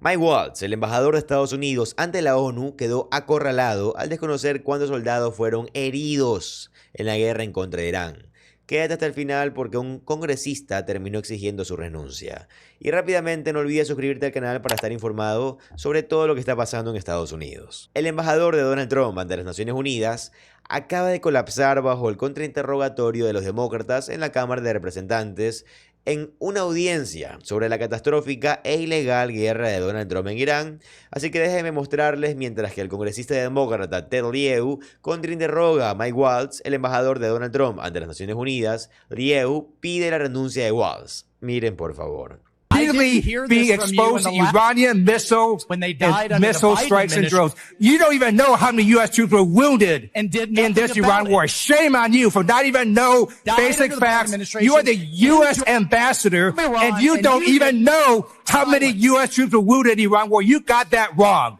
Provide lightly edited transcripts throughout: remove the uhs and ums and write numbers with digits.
Mike Waltz, el embajador de Estados Unidos ante la ONU, quedó acorralado al desconocer cuántos soldados fueron heridos en la guerra en contra de Irán. Quédate hasta el final porque un congresista terminó exigiendo su renuncia. Y rápidamente no olvides suscribirte al canal para estar informado sobre todo lo que está pasando en Estados Unidos. El embajador de Donald Trump ante las Naciones Unidas acaba de colapsar bajo el contrainterrogatorio de los demócratas en la Cámara de Representantes en una audiencia sobre la catastrófica e ilegal guerra de Donald Trump en Irán, así que déjenme mostrarles mientras que el congresista demócrata Ted Lieu contrainterroga a Mike Waltz, el embajador de Donald Trump ante las Naciones Unidas. Lieu pide la renuncia de Waltz. Miren por favor. Being exposed to Iranian missiles and missile strikes and drones. You don't even know how many U.S. troops were wounded in this Iran war. Shame on you for not even know basic facts. You are the U.S. ambassador and you don't even know how many U.S. troops were wounded in the Iran war. You got that wrong.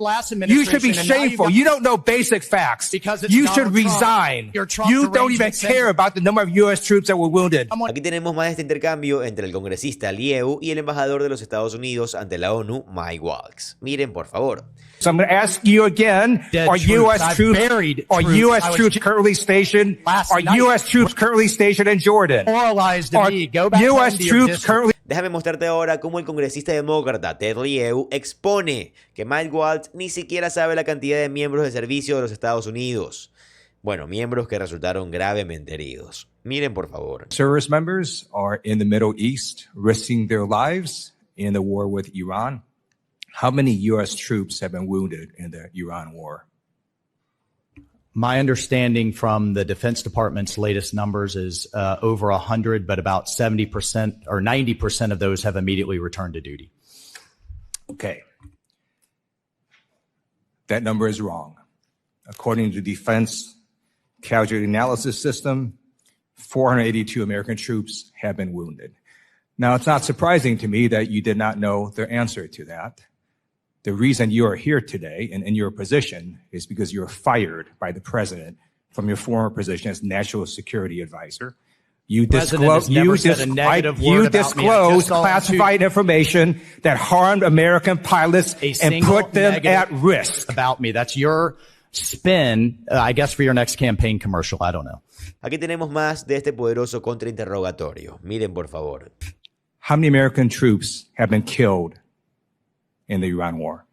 You should be shameful. You don't know basic facts. You should resign. You don't even care about the number of U.S. troops that were wounded. Aquí tenemos más de este intercambio entre el congresista Lieu y el embajador de los Estados Unidos ante la ONU, Mike Waltz. Miren, por favor. So I'm going to ask you again, are U.S. troops currently stationed in Jordan? Are U.S. troops currently... Déjame mostrarte ahora cómo el congresista demócrata Ted Lieu expone que Mike Waltz ni siquiera sabe la cantidad de miembros de servicio de los Estados Unidos. Bueno, miembros que resultaron gravemente heridos. Miren, por favor. Service members are in the Middle East risking their lives in the war with Iran. How many U.S. troops have been wounded in the Iran war? My understanding from the Defense Department's latest numbers is over 100, but about 70% or 90% of those have immediately returned to duty. Okay. That number is wrong. According to the Defense Casualty Analysis System, 482 American troops have been wounded. Now, it's not surprising to me that you did not know the answer to that. The reason you are here today and in your position is because you were fired by the president from your former position as National Security Advisor. You disclosed classified information that harmed American pilots and put them at risk. About me. That's your spin, I guess, for your next campaign commercial. I don't know. Aquí tenemos más de este poderoso contrainterrogatorio. Miren, por favor. How many American troops have been killed in the Iran war?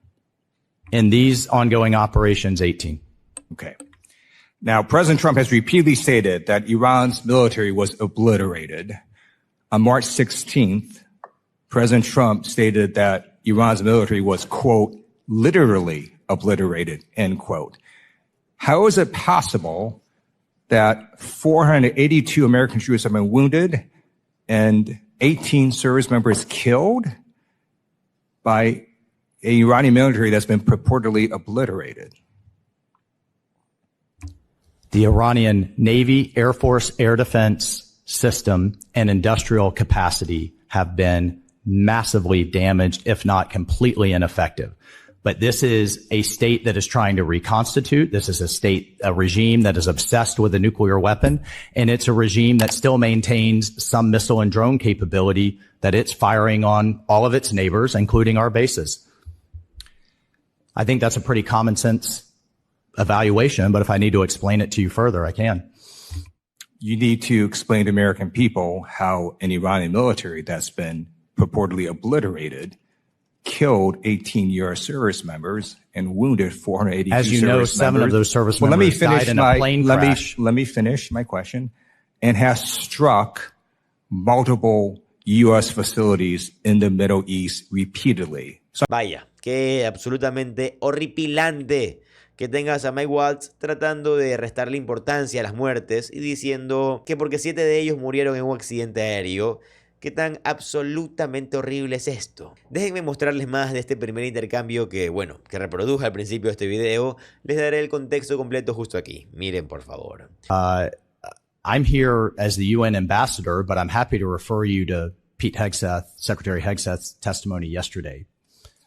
In these ongoing operations, 18. Okay. Now, President Trump has repeatedly stated that Iran's military was obliterated. On March 16th, President Trump stated that Iran's military was, quote, literally obliterated, end quote. How is it possible that 482 American troops have been wounded and 18 service members killed by an Iranian military that's been purportedly obliterated? The Iranian Navy, Air Force, air defense system, and industrial capacity have been massively damaged, if not completely ineffective. But this is a state that is trying to reconstitute. This is a regime that is obsessed with a nuclear weapon. And it's a regime that still maintains some missile and drone capability that it's firing on all of its neighbors, including our bases. I think that's a pretty common sense evaluation, but if I need to explain it to you further, I can. You need to explain to American people how an Iranian military that's been purportedly obliterated killed 18 U.S. service members and wounded 482 As you know, 7 of those service members died in a plane crash. Let me finish my question. And has struck multiple U.S. facilities in the Middle East repeatedly. Vaya, qué absolutamente horripilante que tengas a Mike Waltz tratando de restarle importancia a las muertes y diciendo que porque 7 de ellos murieron en un accidente aéreo. ¿Qué tan absolutamente horrible es esto? Déjenme mostrarles más de este primer intercambio que reproduje al principio de este video. Les daré el contexto completo justo aquí. Miren, por favor. I'm here as the UN ambassador, but I'm happy to refer you to Pete Hegseth, Secretary Hegseth's testimony yesterday.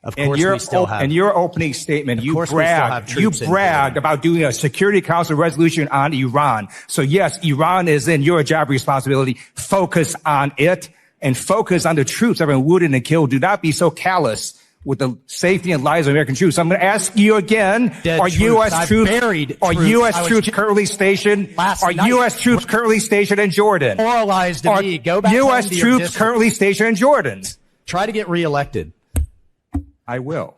Of course, we still have. In your opening statement, you bragged about doing a Security Council resolution on Iran. So yes, Iran is in your job responsibility. Focus on it and focus on the troops that have been wounded and killed. Do not be so callous with the safety and lives of American troops. I'm going to ask you again, Dead are troops. U.S. I've troops, buried are troops. U.S. troops currently stationed, are night. U.S. troops currently stationed in Jordan? Moralized to Are me. Go back U.S. home to your troops district. currently stationed in Jordan? Try to get reelected. I will.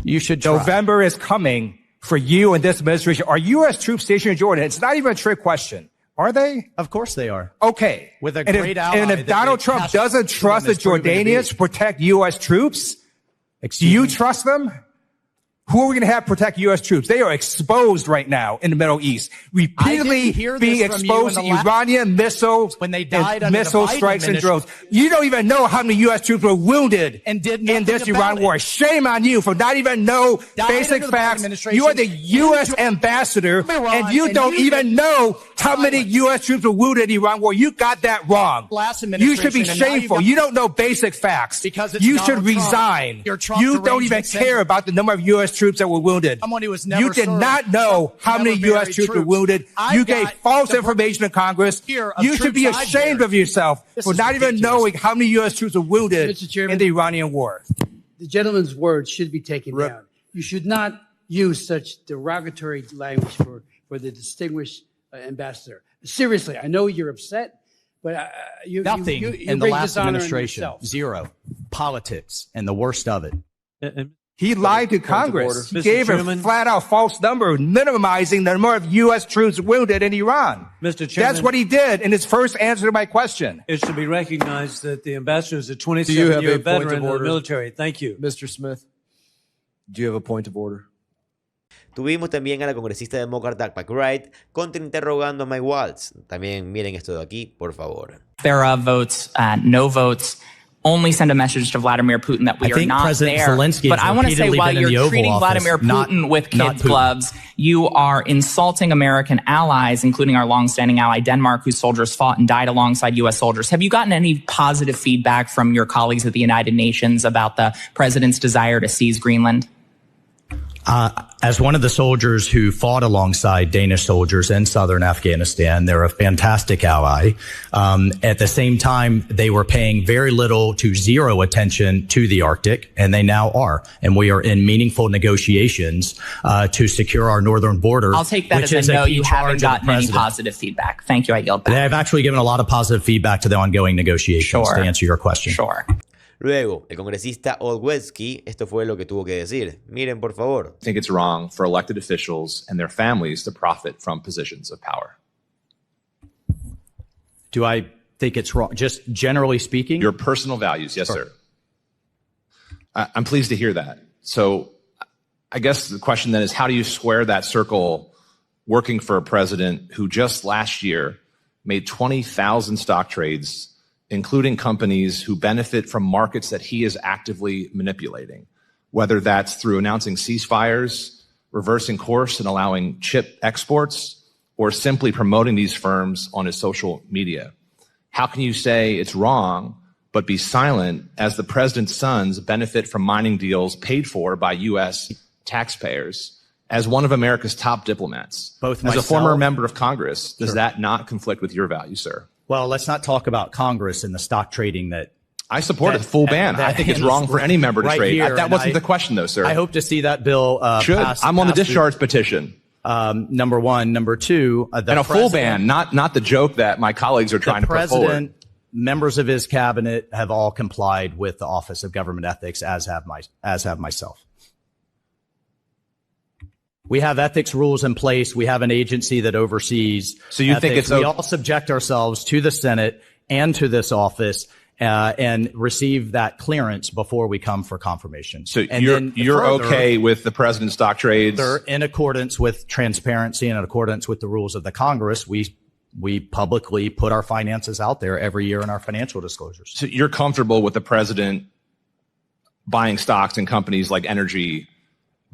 You should try. November is coming for you and this administration. Are U.S. troops stationed in Jordan? It's not even a trick question. Are they? Of course they are. Okay. With a and great if, ally and if that Donald they Trump passed doesn't to trust the them is proven to be. Jordanians to protect U.S. troops, do Excuse you me? trust them? Who are we going to have protect U.S. troops? They are exposed right now in the Middle East, repeatedly hear being this from you exposed to in the last- Iranian missiles When they died and under the missile Biden strikes and drones. administration. You don't even know how many U.S. troops were wounded And did in nothing this about Iran it. war. Shame on you for not even know Died basic under the Biden facts. administration. You are the U.S. ambassador, Iran, and you and don't you even did know how many violence. U.S. troops were wounded in the Iran war. You got that wrong. Last You should be administration, and now shameful. you got- You don't know basic facts. Because it's you Donald should Trump. resign. Your Trump You don't even derangement care syndrome. about the number of U.S. troops that were wounded. Someone who has never You did served, not know how never many U.S. buried troops were troops. wounded. I You gave got false the information to Congress. here of You should be troops I've ashamed buried. of yourself This for is not even ridiculous. knowing how many U.S. troops were wounded Mr. Chairman. in the Iranian war. The gentleman's words should be taken down. You should not use such derogatory language for the distinguished ambassador. Seriously, I know you're upset, but Nothing you in the bring last dishonor on administration. yourself. Zero. Politics and the worst of it. He lied to Point of Congress. order. He Mr. gave a Chairman. flat-out false number, minimizing the number of U.S. troops wounded in Iran. Mr. Chairman. That's what he did in his first answer to my question. It should be recognized that the ambassador is a Do you have 27-year a point veteran of of the order? military. Thank you. Mr. Smith, do you have a point of order? Tuvimos también a la congresista demócrata McBride contrainterrogando a Mike Waltz. También miren esto de aquí, por favor. Thereof votes, no votes, only send a message to Vladimir Putin that we I are think not President there. Zelensky But has I want to say, repeatedly while been in the you're Oval treating Office, Vladimir not- Putin with not kids' Putin. gloves, you are insulting American allies, including our longstanding ally Denmark, whose soldiers fought and died alongside U.S. soldiers. Have you gotten any positive feedback from your colleagues at the United Nations about the president's desire to seize Greenland? As one of the soldiers who fought alongside Danish soldiers in southern Afghanistan, they're a fantastic ally. At the same time, they were paying very little to zero attention to the Arctic, and they now are. And we are in meaningful negotiations to secure our northern border. I'll take that which as is a no. key You charge haven't of the gotten any president. positive feedback. Thank you. I yield back. They have actually given a lot of positive feedback to the ongoing negotiations, Sure. to answer your question. Sure. Luego, el congresista Olszewski, esto fue lo que tuvo que decir. Miren, por favor. I think it's wrong for elected officials and their families to profit from positions of power. Do I think it's wrong? Just generally speaking? Your personal values, yes, sir. I'm pleased to hear that. So I guess the question then is, how do you square that circle working for a president who just last year made 20,000 stock trades, including companies who benefit from markets that he is actively manipulating, whether that's through announcing ceasefires, reversing course and allowing chip exports, or simply promoting these firms on his social media? How can you say it's wrong but be silent as the president's sons benefit from mining deals paid for by U.S. taxpayers? As one of America's top diplomats, Both as a myself- former member of Congress, does Sure. that not conflict with your values, sir? Well, let's not talk about Congress and the stock trading that I support a that- full ban. that I think it's handles wrong for any member to right trade. here, That and wasn't I- the question, though, sir. I hope to see that bill Should. passed. I'm on the passed discharge petition. Number one. Number two, the And a full president- ban, not the joke that my colleagues are trying The to put forward. president, members of his cabinet have all complied with the Office of Government Ethics, as have myself. We have ethics rules in place. We have an agency that oversees. So you think ethics. it's we all subject ourselves to the Senate and to this office and receive that clearance before we come for confirmation. So And you're then further, okay with the president's stock trades? they're in accordance with transparency and in accordance with the rules of the Congress. We publicly put our finances out there every year in our financial disclosures. So you're comfortable with the president buying stocks in companies like energy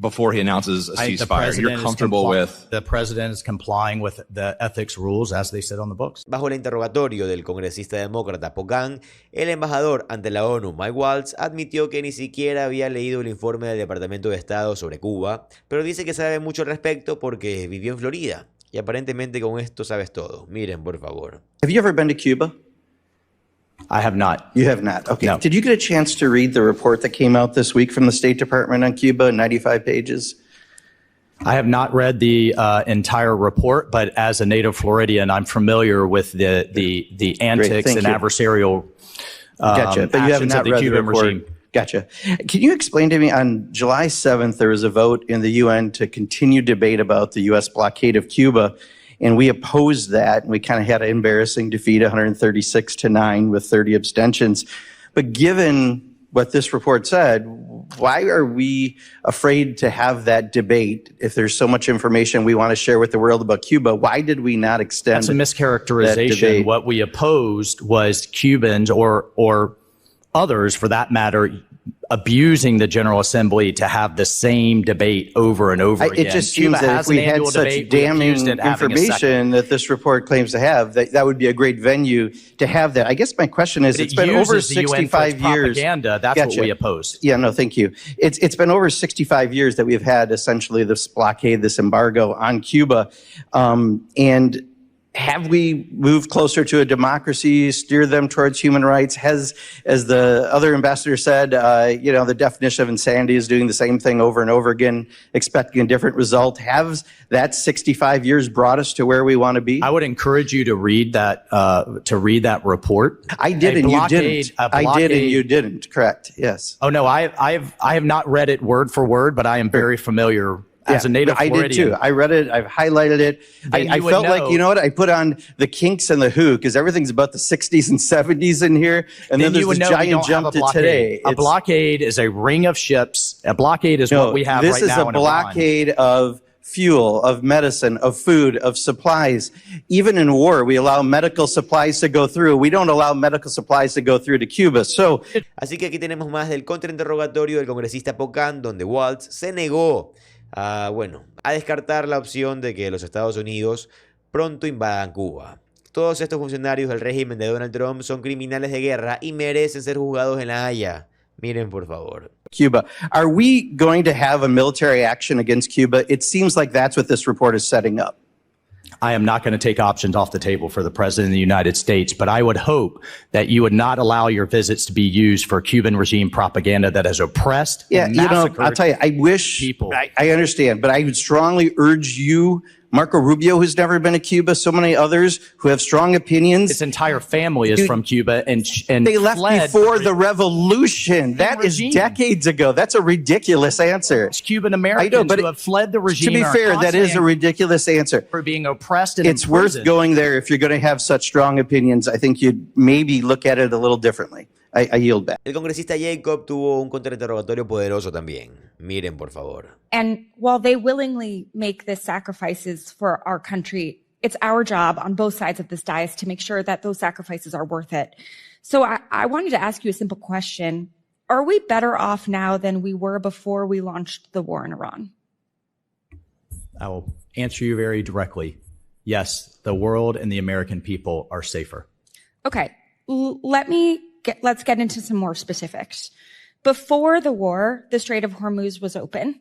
before he announces a The ceasefire? president You're is comfortable with the president is complying with the ethics rules as they sit on the books. Bajo el interrogatorio del congresista demócrata Pocan, el embajador ante la ONU, Mike Waltz, admitió que ni siquiera había leído el informe del Departamento de Estado sobre Cuba, pero dice que sabe mucho al respecto porque vivió en Florida. Y aparentemente con esto sabes todo. Miren, por favor. Have you ever been to Cuba? I have not. You have not. Okay. No. Did you get a chance to read the report that came out this week from the State Department on Cuba, 95 pages? I have not read the entire report, but as a native Floridian, I'm familiar with the antics and adversarial Gotcha. But you have actions not of the read the Cuban report. regime. Gotcha. Can you explain to me, on July 7th, there was a vote in the UN to continue debate about the U.S. blockade of Cuba, and we opposed that. We kind of had an embarrassing defeat, 136-9 with 30 abstentions. But given what this report said, why are we afraid to have that debate if there's so much information we want to share with the world about Cuba? Why did we not extend That's a mischaracterization. What we opposed was Cubans or others, for that matter, abusing the General Assembly to have the same debate over and over again. It just seems that if we had such damning information that this report claims to have, that would be a great venue to have that. I guess my question is, it's been over 65 years. Propaganda. That's what we opposed. Yeah, no, thank you. It's been over 65 years that we've had essentially this blockade, this embargo on Cuba, and have we moved closer to a democracy, steer them towards human rights? Has, as the other ambassador said, the definition of insanity is doing the same thing over and over again, expecting a different result. Has that 65 years brought us to where we want to be? I would encourage you to read that report. I did, and you didn't. I did, and you didn't. Correct. Yes. Oh no, I have not read it word for word, but I am very familiar. As a native Floridian. I did too. I read it. I've highlighted it. I felt like, you know what? I put on the Kinks and the Who because everything's about the 60s and 70s in here. And then there's this giant jump to today. A blockade is a ring of ships. A blockade is what we have right now in Iran. This is a blockade of fuel, of medicine, of food, of supplies. Even in war, we allow medical supplies to go through. We don't allow medical supplies to go through to Cuba. Así que aquí tenemos más del contrainterrogatorio del congresista Pocan, donde Waltz se negó a descartar la opción de que los Estados Unidos pronto invadan Cuba. Todos estos funcionarios del régimen de Donald Trump son criminales de guerra y merecen ser juzgados en La Haya. Miren, por favor. Cuba. Are we going to have a military action against Cuba? It seems like that's what this report is setting up. I am not going to take options off the table for the President of the United States, but I would hope that you would not allow your visits to be used for Cuban regime propaganda that has oppressed and massacred I'll tell you, I wish people. I understand, but I would strongly urge you, Marco Rubio, who's never been to Cuba, so many others who have strong opinions. His entire family is from Cuba, and they left before the revolution. That is decades ago. That's a ridiculous answer. It's Cuban Americans who have fled the regime. To be fair, that is a ridiculous answer. For being oppressed and it's worth going there if you're going to have such strong opinions. I think you'd maybe look at it a little differently. I yield back. El congresista Jacob tuvo un contrainterrogatorio poderoso también. Miren, por favor. And while they willingly make the sacrifices for our country, it's our job on both sides of this dais to make sure that those sacrifices are worth it. So I wanted to ask you a simple question. Are we better off now than we were before we launched the war in Iran? I will answer you very directly. Yes, the world and the American people are safer. Okay, let's get into some more specifics. Before the war, the Strait of Hormuz was open.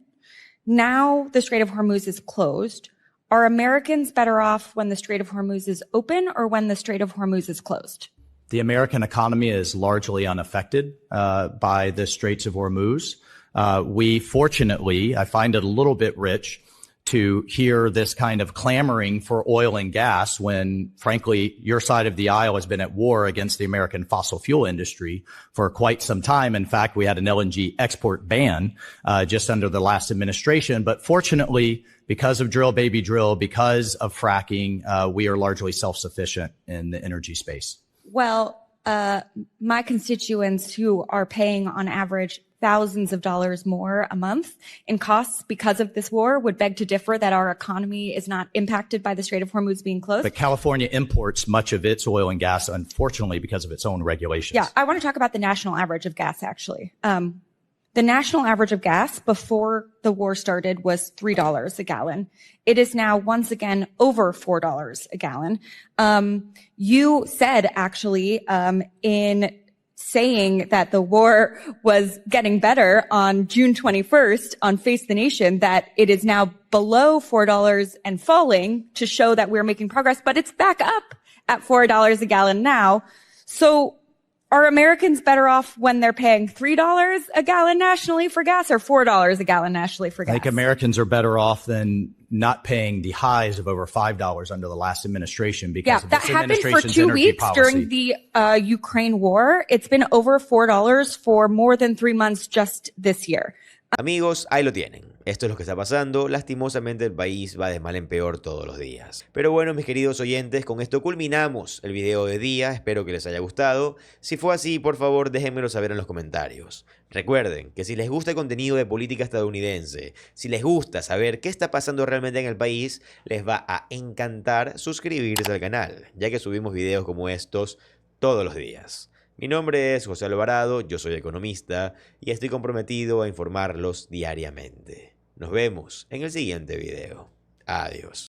Now the Strait of Hormuz is closed. Are Americans better off when the Strait of Hormuz is open or when the Strait of Hormuz is closed? The American economy is largely unaffected by the Straits of Hormuz. We fortunately, I find it a little bit rich to hear this kind of clamoring for oil and gas when, frankly, your side of the aisle has been at war against the American fossil fuel industry for quite some time. In fact, we had an LNG export ban just under the last administration. But fortunately, because of drill, baby drill, because of fracking, we are largely self-sufficient in the energy space. Well, my constituents who are paying on average thousands of dollars more a month in costs because of this war would beg to differ that our economy is not impacted by the Strait of Hormuz being closed. But California imports much of its oil and gas, unfortunately, because of its own regulations. Yeah, I want to talk about the national average of gas, actually. The national average of gas before the war started was $3 a gallon. It is now once again over $4 a gallon. You said actually in saying that the war was getting better on June 21st on Face the Nation that it is now below $4 and falling to show that we're making progress, but it's back up at $4 a gallon now. So Are Americans better off when they're paying $3 a gallon nationally for gas or $4 a gallon nationally for gas? I think Americans are better off than not paying the highs of over $5 under the last administration because of that this happened for administration's 2 energy weeks policy. during the Ukraine war. It's been over $4 for more than 3 months just this year. Amigos, ahí lo tienen. Esto es lo que está pasando. Lastimosamente el país va de mal en peor todos los días. Pero bueno, mis queridos oyentes, con esto culminamos el video de día. Espero que les haya gustado. Si fue así, por favor, déjenmelo saber en los comentarios. Recuerden que si les gusta el contenido de política estadounidense, si les gusta saber qué está pasando realmente en el país, les va a encantar suscribirse al canal, ya que subimos videos como estos todos los días. Mi nombre es José Alvarado, yo soy economista y estoy comprometido a informarlos diariamente. Nos vemos en el siguiente video. Adiós.